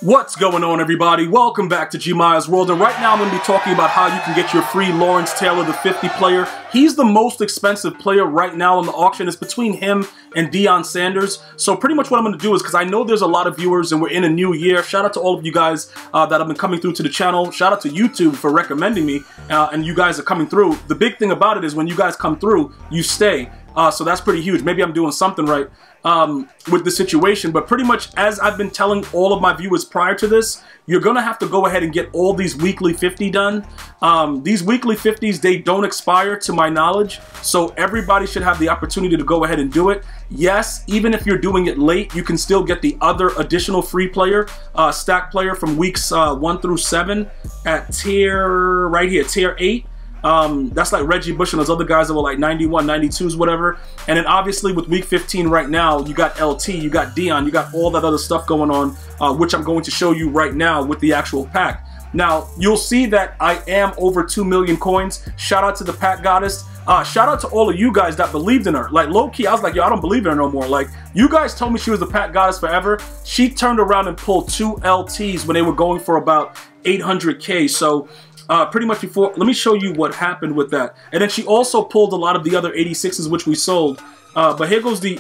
What's going on, everybody? Welcome back to GmiasWorld, and right now I'm going to be talking about how you can get your free Lawrence Taylor, the 50 player. He's the most expensive player right now in the auction. It's between him and Deion Sanders. So pretty much what I'm going to do is, because I know there's a lot of viewers and we're in a new year, shout out to all of you guys that have been coming through to the channel. Shout out to YouTube for recommending me, and you guys are coming through. The big thing about it is when you guys come through, you stay. So that's pretty huge. Maybe I'm doing something right with the situation, but pretty much as I've been telling all of my viewers prior to this, you're gonna have to go ahead and get all these weekly 50 done. These weekly 50s, they don't expire to my knowledge, so everybody should have the opportunity to go ahead and do it. Yes, even if you're doing it late, you can still get the other additional free player, stack player from weeks 1 through 7 at tier, right here, tier 8. That's like Reggie Bush and those other guys that were like 91, 92s, whatever. And then obviously with week 15 right now, you got LT, you got Deion, you got all that other stuff going on, which I'm going to show you right now with the actual pack. Now, you'll see that I am over 2 million coins. Shout out to the pack goddess. Shout out to all of you guys that believed in her. Like, low-key, I was like, yo, I don't believe in her no more. Like, you guys told me she was the pack goddess forever. She turned around and pulled 2 LTs when they were going for about 800K. So pretty much before, let me show you what happened with that. And then she also pulled a lot of the other 86s which we sold. But here goes the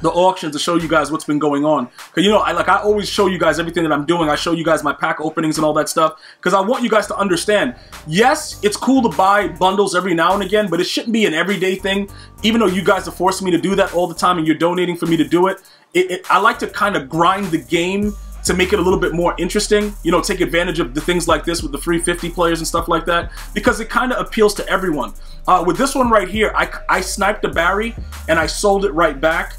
auction to show you guys what's been going on. Cause you know, I always show you guys everything that I'm doing. I show you guys my pack openings and all that stuff, because I want you guys to understand. Yes, it's cool to buy bundles every now and again, but it shouldn't be an everyday thing. Even though you guys are forcing me to do that all the time and you're donating for me to do it, I like to kind of grind the game to make it a little bit more interesting, you know, take advantage of the things like this with the free 50 players and stuff like that, because it kind of appeals to everyone. With this one right here, I sniped a Barry and I sold it right back.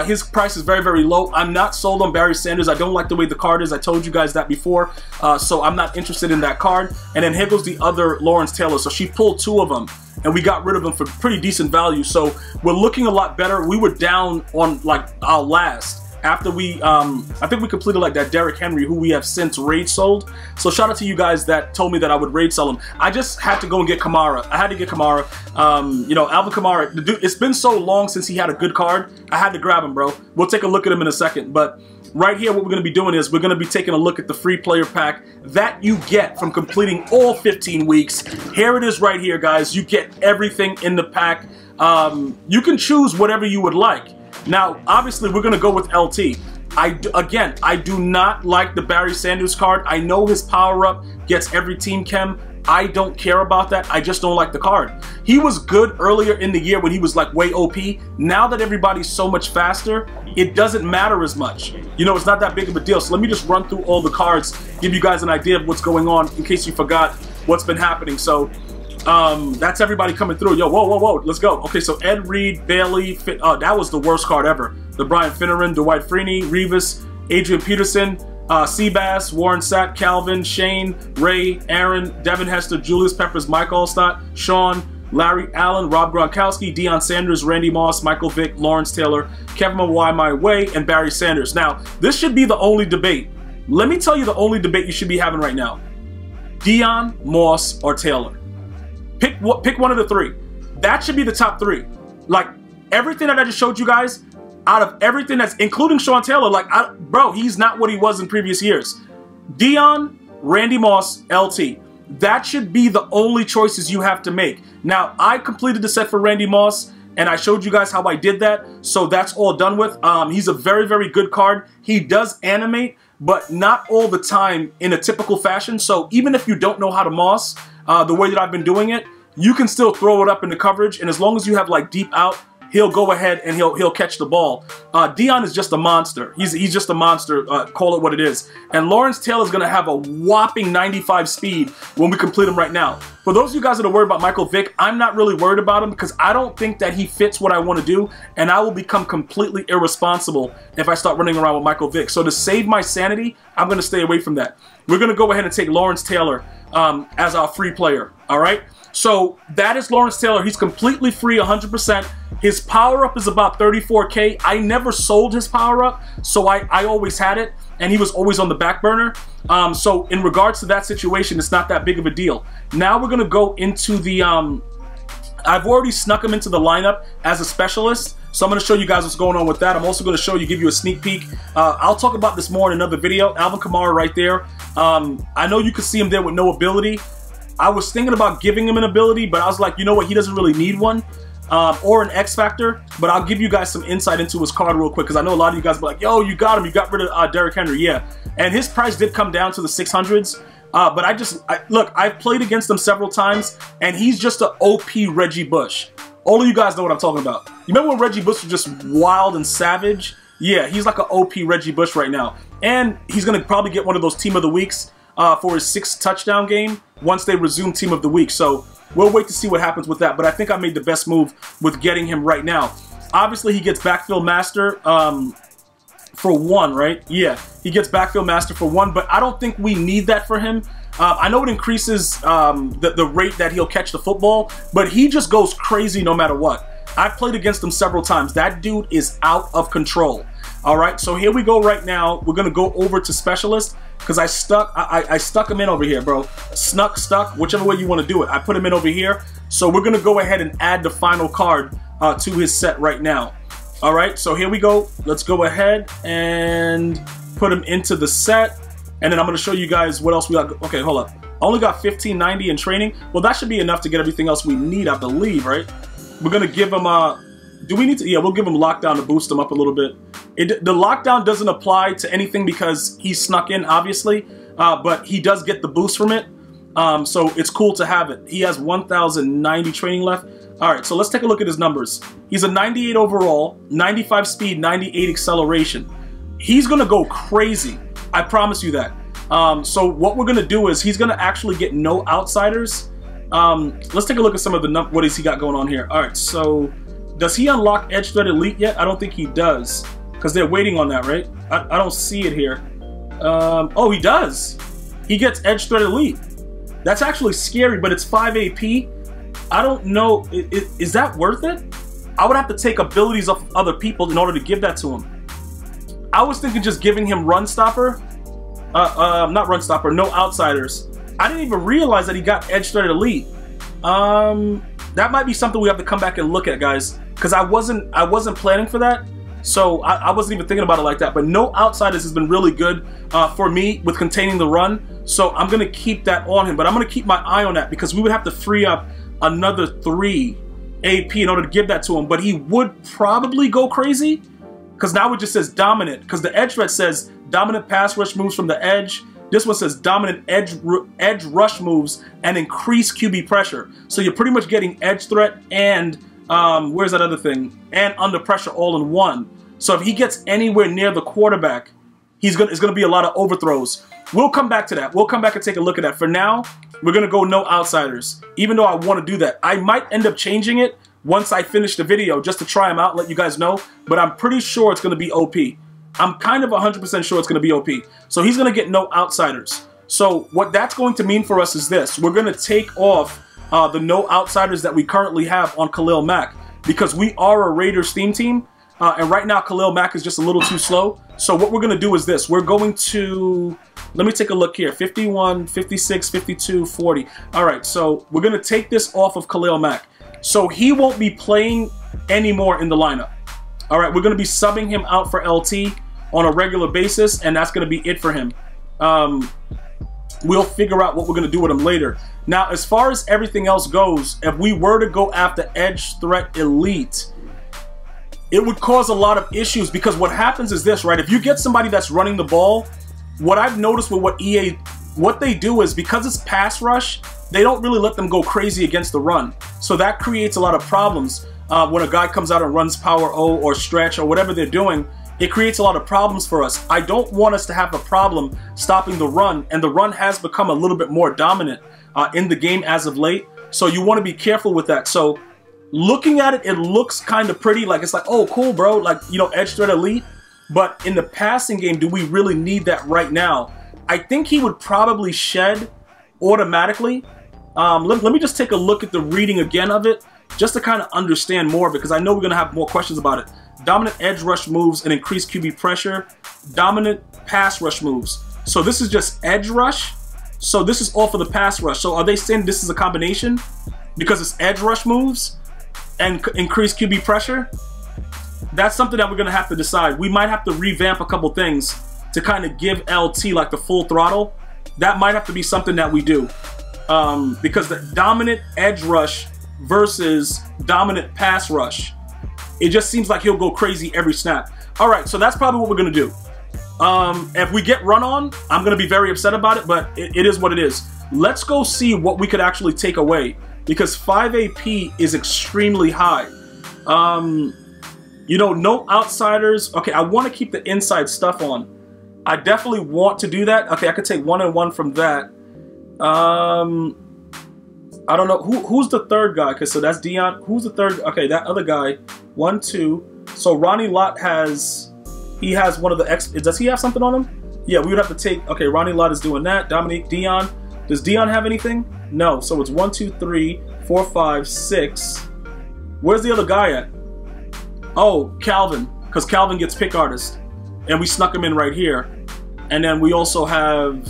His price is very, very low. I'm not sold on Barry Sanders. I don't like the way the card is. I told you guys that before, so I'm not interested in that card. And then here goes the other Lawrence Taylor. So she pulled 2 of them, and we got rid of them for pretty decent value. So we're looking a lot better. We were down on like our last. After we, I think we completed like that Derrick Henry, who we have since raid sold. So shout out to you guys that told me that I would raid sell him. I just had to go and get Kamara. I had to get Kamara. You know, Alvin Kamara, the dude, it's been so long since he had a good card. I had to grab him, bro. We'll take a look at him in a second. But right here, what we're going to be doing is we're going to be taking a look at the free player pack that you get from completing all 15 weeks. Here it is right here, guys. You get everything in the pack. You can choose whatever you would like. Now, obviously, we're going to go with LT. Again, I do not like the Barry Sanders card. I know his power-up gets every team chem. I don't care about that. I just don't like the card. He was good earlier in the year when he was like way OP. Now that everybody's so much faster, it doesn't matter as much. You know, it's not that big of a deal. So let me just run through all the cards, give you guys an idea of what's going on in case you forgot what's been happening. So that's everybody coming through. Yo, whoa, let's go. Okay, so Ed Reed, Bailey, that was the worst card ever. The Brian Finneran, Dwight Freeney, Revis, Adrian Peterson, Seabass, Warren Sapp, Calvin, Shane, Ray, Aaron, Devin Hester, Julius Peppers, Mike Allstott, Sean, Larry Allen, Rob Gronkowski, Deion Sanders, Randy Moss, Michael Vick, Lawrence Taylor, Kevin Mawai My Way, and Barry Sanders. Now, this should be the only debate. Let me tell you the only debate you should be having right now. Deion, Moss, or Taylor. Pick one of the 3. That should be the top 3. Like, everything that I just showed you guys, out of everything that's, including Sean Taylor, like, bro, he's not what he was in previous years. Deion, Randy Moss, LT. That should be the only choices you have to make. Now, I completed the set for Randy Moss, and I showed you guys how I did that, so that's all done with. He's a very, very good card. He does animate, but not all the time in a typical fashion. So even if you don't know how to Moss the way that I've been doing it, you can still throw it up in the coverage, and as long as you have like deep out, he'll go ahead and he'll catch the ball. Deion is just a monster. He's just a monster. Call it what it is. And Lawrence Taylor's gonna have a whopping 95 speed when we complete him right now. For those of you guys that are worried about Michael Vick, I'm not really worried about him because I don't think that he fits what I want to do, and I will become completely irresponsible if I start running around with Michael Vick. So to save my sanity, I'm gonna stay away from that. We're gonna go ahead and take Lawrence Taylor as our free player. All right. So that is Lawrence Taylor. He's completely free, 100%. His power-up is about 34K. I never sold his power-up, so I always had it, and he was always on the back burner. So in regards to that situation, it's not that big of a deal. Now we're going to go into the... I've already snuck him into the lineup as a specialist, So I'm going to show you guys what's going on with that. I'm also going to show you, give you a sneak peek. I'll talk about this more in another video. Alvin Kamara right there. I know you can see him there with no ability. I was thinking about giving him an ability, but I was like, you know what? He doesn't really need one. Or an X Factor, but I'll give you guys some insight into his card real quick, because I know a lot of you guys be like, yo, you got him, you got rid of Derrick Henry. Yeah, and his price did come down to the 600s, but look, I've played against him several times, and he's just an OP Reggie Bush. All of you guys know what I'm talking about. You remember when Reggie Bush was just wild and savage? Yeah, he's like an OP Reggie Bush right now, and he's going to probably get one of those Team of the Weeks for his 6th touchdown game once they resume Team of the Week. So we'll wait to see what happens with that, but I think I made the best move with getting him right now. Obviously, he gets Backfield Master for 1, right? Yeah, he gets Backfield Master for 1, but I don't think we need that for him. I know it increases the rate that he'll catch the football, but he just goes crazy no matter what. I've played against him several times. That dude is out of control. All right, so here we go right now. We're going to go over to Specialist, because I stuck him in over here, bro. Stuck, whichever way you want to do it. I put him in over here. So we're going to go ahead and add the final card to his set right now. All right, so here we go. Let's go ahead and put him into the set. And then I'm going to show you guys what else we got. Okay, hold up. I only got 1590 in training. Well, that should be enough to get everything else we need, I believe, right? We're going to give him do we need to? Yeah, we'll give him Lockdown to boost him up a little bit. The Lockdown doesn't apply to anything because he snuck in, obviously, but he does get the boost from it. So it's cool to have it. He has 1090 training left. All right, so let's take a look at his numbers. He's a 98 overall, 95 speed, 98 acceleration. He's going to go crazy. I promise you that. So what we're going to do is he's going to actually get no outsiders. Let's take a look at some of the what has he got going on here. All right, so does he unlock Edge Threat Elite yet? I don't think he does, because they're waiting on that, right? I don't see it here. Oh, he does. He gets Edge Threat Elite. That's actually scary, but it's 5 AP. I don't know. Is that worth it? I would have to take abilities off other people in order to give that to him. I was thinking just giving him Run Stopper. Not Run Stopper, no outsiders. I didn't even realize that he got Edge Threat Elite. That might be something we have to come back and look at, guys, because I wasn't planning for that. So I wasn't even thinking about it like that. But no outsiders has been really good for me with containing the run. So I'm going to keep that on him. But I'm going to keep my eye on that, because we would have to free up another 3 AP in order to give that to him. But he would probably go crazy, because now it just says dominant. Because the edge threat says dominant pass rush moves from the edge. This one says dominant edge rush moves and increase QB pressure. So you're pretty much getting edge threat and where's that other thing? And under pressure all in one. So if he gets anywhere near the quarterback, it's gonna be a lot of overthrows. We'll come back to that. We'll come back and take a look at that. For now, we're gonna go no outsiders. Even though I want to do that, I might end up changing it once I finish the video just to try him out, let you guys know. But I'm pretty sure it's gonna be OP. I'm kind of 100% sure it's going to be OP. So he's going to get no outsiders. So what that's going to mean for us is this. We're going to take off the no outsiders that we currently have on Khalil Mack, because we are a Raiders theme team. And right now Khalil Mack is just a little too slow. So what we're going to do is this. We're going to, let me take a look here. 51, 56, 52, 40. All right, so we're going to take this off of Khalil Mack. So he won't be playing anymore in the lineup. All right, we're going to be subbing him out for LT on a regular basis, and that's going to be it for him. We'll figure out what we're going to do with him later. Now, as far as everything else goes, if we were to go after Edge Threat Elite, it would cause a lot of issues, because what happens is this, right? If you get somebody that's running the ball, what I've noticed with what they do is, because it's pass rush, they don't really let them go crazy against the run. So that creates a lot of problems. When a guy comes out and runs power O or stretch or whatever they're doing, it creates a lot of problems for us. I don't want us to have a problem stopping the run, and the run has become a little bit more dominant in the game as of late. So you want to be careful with that. So looking at it, it looks kind of pretty. Like, it's like, oh, cool, bro. Like, you know, Edge Threat Elite. But in the passing game, do we really need that right now? I think he would probably shed automatically. Let me just take a look at the reading again of it, just to kind of understand more, because I know we're going to have more questions about it. Dominant edge rush moves and increased QB pressure. Dominant pass rush moves. So this is just edge rush. So this is all for the pass rush. So are they saying this is a combination? Because it's edge rush moves and increased QB pressure? that's something that we're going to have to decide. We might have to revamp a couple things to kind of give LT like the full throttle. That might have to be something that we do. Because the dominant edge rush versus dominant pass rush, it just seems like he'll go crazy every snap. All right, so that's probably what we're going to do. If we get run on, I'm going to be very upset about it, but it is what it is. Let's go see what we could actually take away, because 5 AP is extremely high. You know, no outsiders. Okay, I want to keep the inside stuff on. I definitely want to do that. Okay, I could take 1 and 1 from that. I don't know who's the third guy, because so that's Dion. Who's the third? Okay, that other guy. 1, 2. So Ronnie Lott has, he has one of the X. Does he have something on him? Yeah, we would have to take. Okay, Ronnie Lott is doing that. Dominique, Dion. Does Dion have anything? No. So it's 1, 2, 3, 4, 5, 6. Where's the other guy at? Oh, Calvin, because Calvin gets pick artist, and we snuck him in right here. And then we also have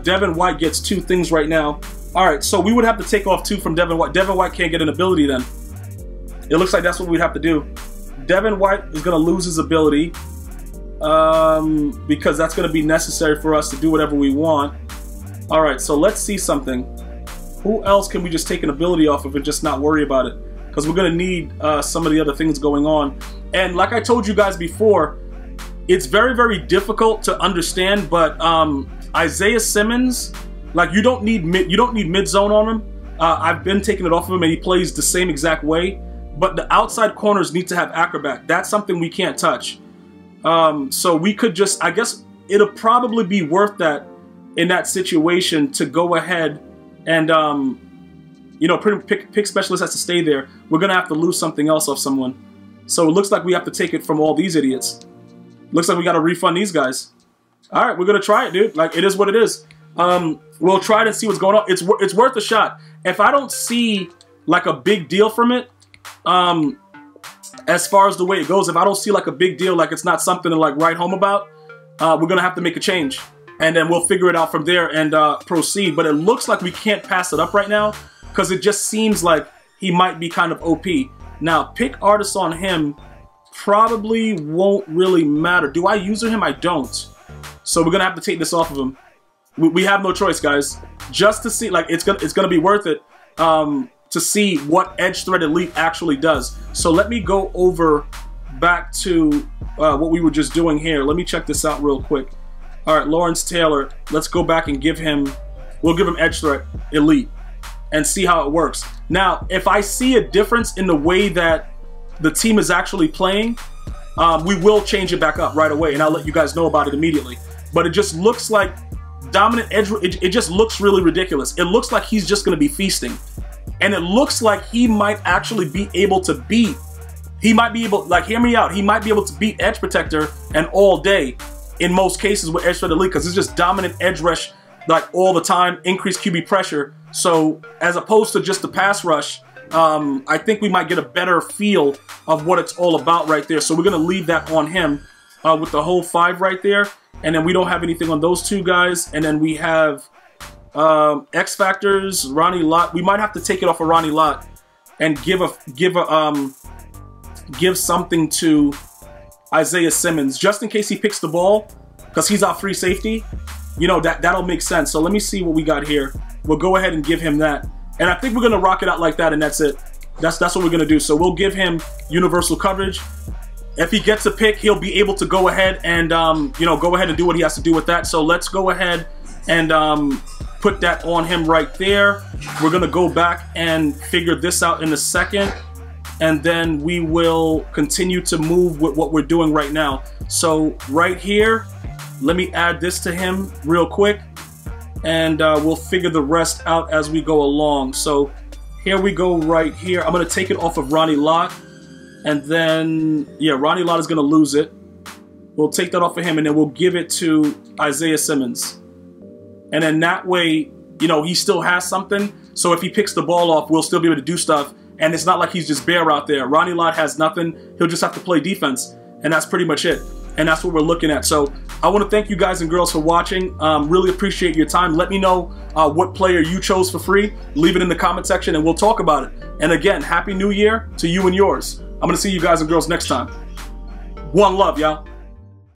Devin White gets 2 things right now. All right, so we would have to take off 2 from Devin White. Devin White can't get an ability then. It looks like that's what we'd have to do. Devin White is going to lose his ability because that's going to be necessary for us to do whatever we want. All right, so let's see something. Who else can we just take an ability off of and just not worry about it? Because we're going to need some of the other things going on. And like I told you guys before, it's very, very difficult to understand, but Isaiah Simmons, like you don't need mid zone on him. I've been taking it off of him, and he plays the same exact way. But the outside corners need to have acrobat. That's something we can't touch. So we could just, I guess it'll probably be worth that in that situation to go ahead and you know, pick specialist has to stay there. We're gonna have to lose something else off someone. So it looks like we have to take it from all these idiots. Looks like we got to refund these guys. All right, we're gonna try it, dude. Like, it is what it is. We'll try it and see what's going on. It's worth a shot. If I don't see like a big deal from it, as far as the way it goes, if I don't see like a big deal, like it's not something to like write home about, we're gonna have to make a change, and then we'll figure it out from there and proceed. But it looks like we can't pass it up right now because it just seems like he might be kind of OP. Now, pick artists on him probably won't really matter. Do I user him? I don't. So we're gonna have to take this off of him. We have no choice, guys. Just to see, like, it's gonna be worth it to see what Edge Threat Elite actually does. So let me go over back to what we were just doing here. Let me check this out real quick. All right, Lawrence Taylor. Let's go back and give him. We'll give him Edge Threat Elite and see how it works. Now, if I see a difference in the way that the team is actually playing, we will change it back up right away, and I'll let you guys know about it immediately. But it just looks like dominant edge, it just looks really ridiculous. It looks like he's just going to be feasting, and it looks like he might actually be able to beat, like, hear me out, he might be able to beat Edge Protector and all day in most cases with Edge Threat Elite, because it's just dominant edge rush like all the time, increased QB pressure. So as opposed to just the pass rush, I think we might get a better feel of what it's all about right there. So we're going to leave that on him with the whole 5 right there. And then we don't have anything on those 2 guys. And then we have X Factors, Ronnie Lott. We might have to take it off of Ronnie Lott and give something to Isaiah Simmons, just in case he picks the ball, because he's our free safety. You know, that'll make sense. So let me see what we got here. We'll go ahead and give him that. And I think we're going to rock it out like that, and that's it. That's what we're going to do. So we'll give him universal coverage. If he gets a pick, he'll be able to go ahead and, you know, go ahead and do what he has to do with that. So let's go ahead and put that on him right there. We're going to go back and figure this out in a second. And then we will continue to move with what we're doing right now. So right here, let me add this to him real quick. And we'll figure the rest out as we go along. So here we go right here. I'm going to take it off of Ronnie Lott. And then, yeah, Ronnie Lott is going to lose it. We'll take that off of him, and then we'll give it to Isaiah Simmons. And then that way, you know, he still has something. So if he picks the ball off, we'll still be able to do stuff. And it's not like he's just bare out there. Ronnie Lott has nothing. He'll just have to play defense. And that's pretty much it. And that's what we're looking at. So I want to thank you guys and girls for watching. Really appreciate your time. Let me know what player you chose for free. Leave it in the comment section and we'll talk about it. And again, Happy New Year to you and yours. I'm going to see you guys and girls next time. One love, y'all.